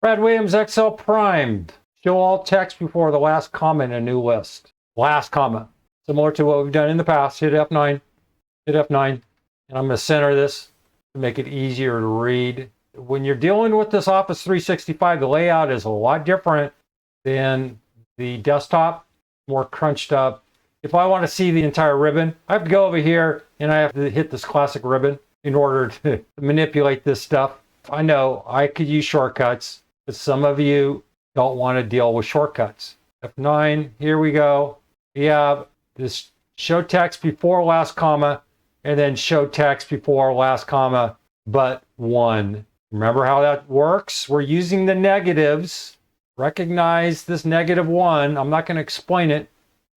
Brad Williams, Excel primed. Show all text before the last comma in a new list. Last comma. Similar to what we've done in the past. Hit F9. Hit F9. And I'm going to center this to make it easier to read. When you're dealing with this Office 365, the layout is a lot different than the desktop. More crunched up. If I want to see the entire ribbon, I have to go over here and I have to hit this classic ribbon in order to manipulate this stuff. I know I could use shortcuts, but some of you don't want to deal with shortcuts. F9, here we go. We have this show text before last comma, and then show text before last comma, but one. Remember how that works? We're using the negatives. Recognize this -1. I'm not going to explain it.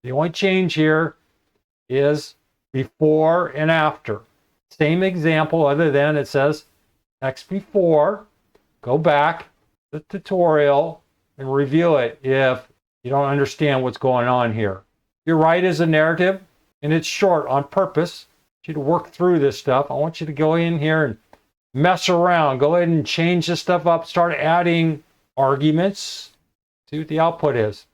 The only change here is before and after. Same example, other than it says text before. Go back to the tutorial and review it if you don't understand what's going on here. Your right is a narrative, and it's short on purpose. I want you to work through this stuff. I want you to go in here and mess around. Go ahead and change this stuff up. Start adding arguments. See what the output is.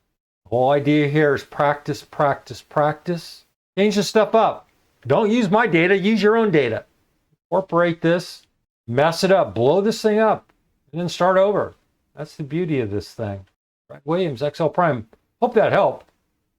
The whole idea here is practice, practice, practice. Change this stuff up. Don't use my data. Use your own data. Incorporate this. Mess it up. Blow this thing up. And then start over. That's the beauty of this thing. Brad Williams, Excel Prime. Hope that helped.